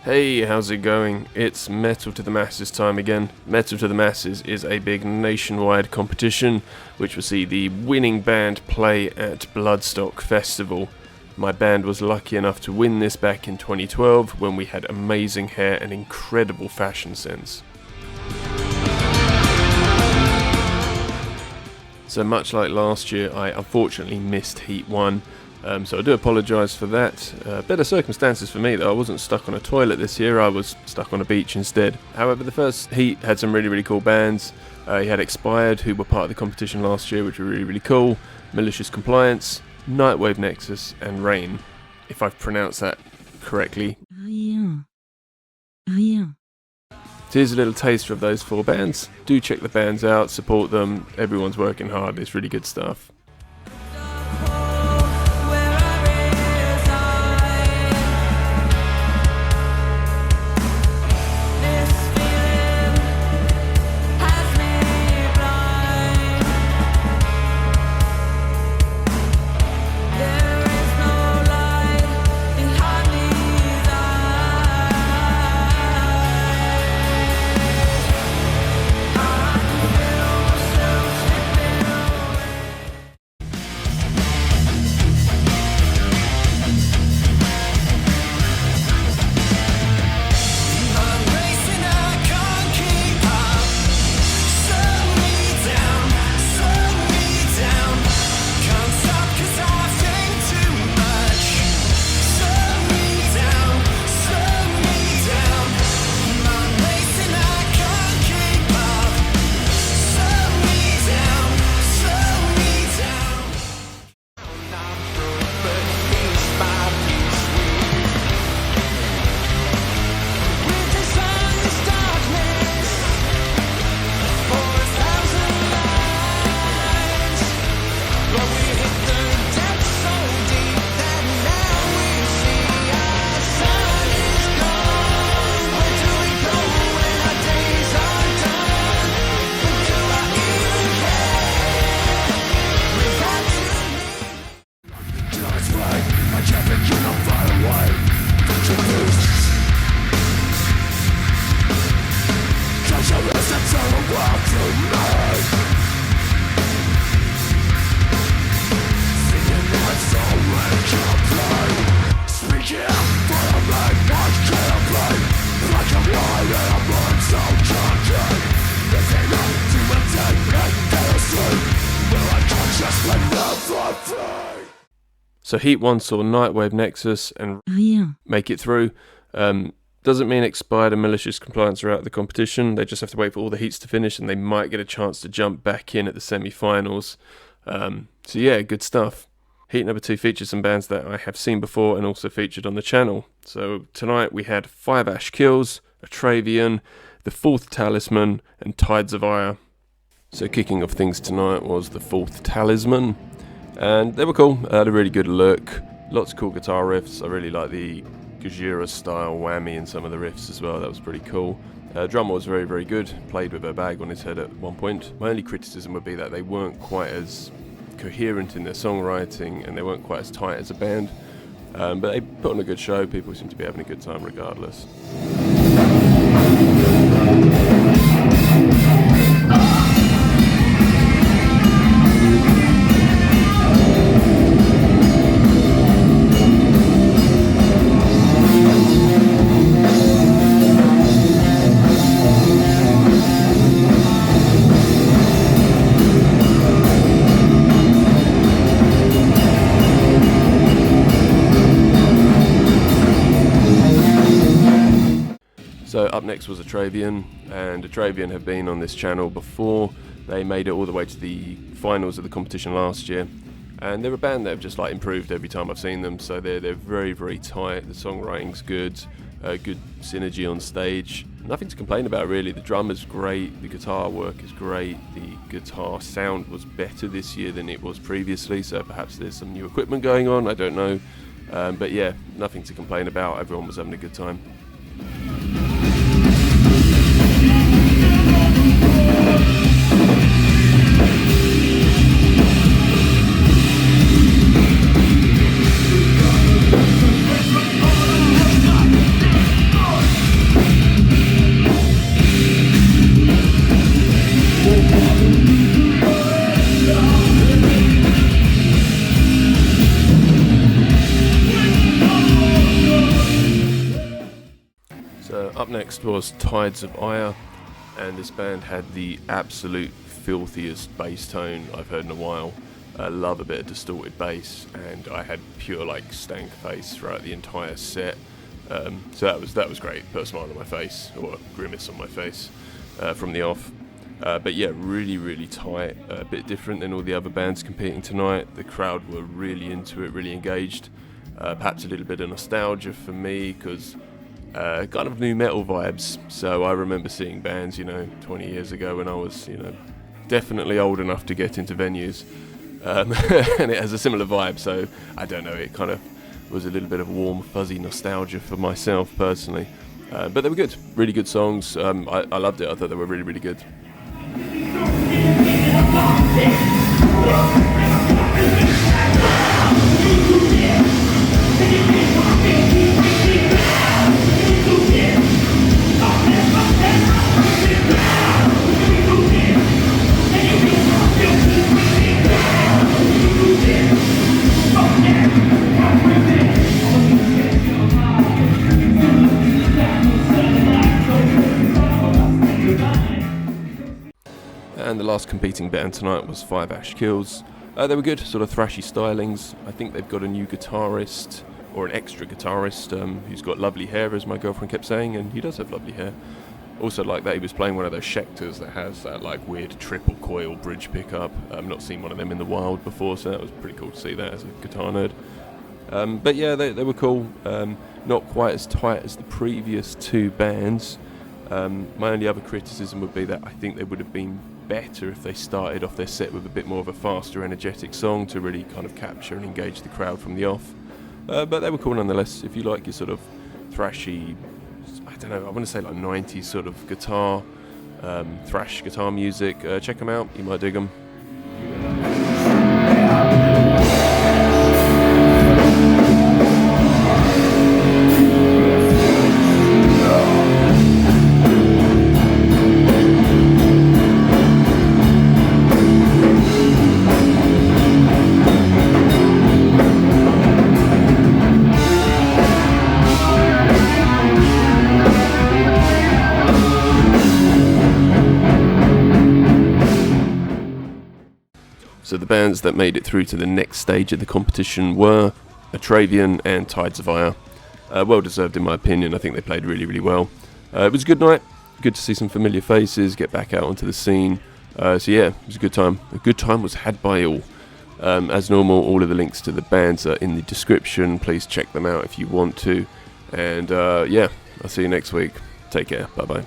Hey, how's it going? It's Metal to the Masses time again. Metal to the Masses is a big nationwide competition which will see the winning band play at Bloodstock Festival. My band was lucky enough to win this back in 2012 when we had amazing hair and incredible fashion sense. So much like last year, I unfortunately missed Heat 1. So I do apologise for that. Better circumstances for me though. I wasn't stuck on a toilet this year, I was stuck on a beach instead. However, the first heat had some really cool bands. You had Expired, who were part of the competition last year, which were really cool. Malicious Compliance, Nightwave Nexus, and Rien, if I've pronounced that correctly. Rien. So here's a little taster of those 4 bands. Do check the bands out, support them. Everyone's working hard, it's really good stuff. So Heat 1 saw Nightwave Nexus and Rien. make it through. Doesn't mean Expired and Malicious Compliance are out of the competition. They just have to wait for all the heats to finish and they might get a chance to jump back in at the semi-finals. So yeah, good stuff. Heat number 2 features some bands that I have seen before and also featured on the channel. So tonight we had 5 Ash Kills, Atravion, the Fourth Talisman, and Tides of Ire. So kicking off things tonight was the Fourth Talisman. And they were cool, had a really good look, lots of cool guitar riffs. I really like the Gajira style whammy in some of the riffs as well, that was pretty cool. Drummer was very good, played with a bag on his head at one point. My only criticism would be that they weren't quite as coherent in their songwriting and they weren't quite as tight as a band. But they put on a good show, people seem to be having a good time regardless. So up next was Atravion, and Atravion have been on this channel before. They made it all the way to the finals of the competition last year, and they're a band that have just like improved every time I've seen them. So they're very tight. The songwriting's good, good synergy on stage. Nothing to complain about really. The drum is great, the guitar work is great, the guitar sound was better this year than it was previously. So perhaps there's some new equipment going on. I don't know, but yeah, nothing to complain about. Everyone was having a good time. So up next was Tides of Ire, and this band had the absolute filthiest bass tone I've heard in a while. I love a bit of distorted bass, and I had pure like stank face throughout the entire set. So that was great. Put a smile on my face, or a grimace on my face from the off. But yeah, really tight. A bit different than all the other bands competing tonight. The crowd were really into it, really engaged. Perhaps a little bit of nostalgia for me, because kind of new metal vibes. So I remember seeing bands, 20 years ago when I was, definitely old enough to get into venues. And it has a similar vibe, so I don't know, it kind of was a little bit of warm, fuzzy nostalgia for myself personally. But they were good, really good songs. I loved it. I thought they were really good. And the last competing band tonight was Five Ash Kills. They were good, sort of thrashy stylings. I think they've got a new guitarist, or an extra guitarist, who's got lovely hair, as my girlfriend kept saying, and he does have lovely hair. Also like that, he was playing one of those Schecters that has that like weird triple coil bridge pickup. I've not seen one of them in the wild before, so that was pretty cool to see that as a guitar nerd. But yeah, they were cool. Not quite as tight as the previous two bands. My only other criticism would be that I think they would have been better if they started off their set with a bit more of a faster, energetic song to really kind of capture and engage the crowd from the off. But they were cool nonetheless. If you like your sort of thrashy, I don't know, I want to say like 90s sort of guitar, thrash guitar music, check them out, you might dig them. So the bands that made it through to the next stage of the competition were Atravion and Tides of Ire. Well deserved in my opinion. I think they played really well. It was a good night. Good to see some familiar faces, get back out onto the scene. So yeah, it was a good time. A good time was had by all. As normal, all of the links to the bands are in the description. Please check them out if you want to. And yeah, I'll see you next week. Take care. Bye bye.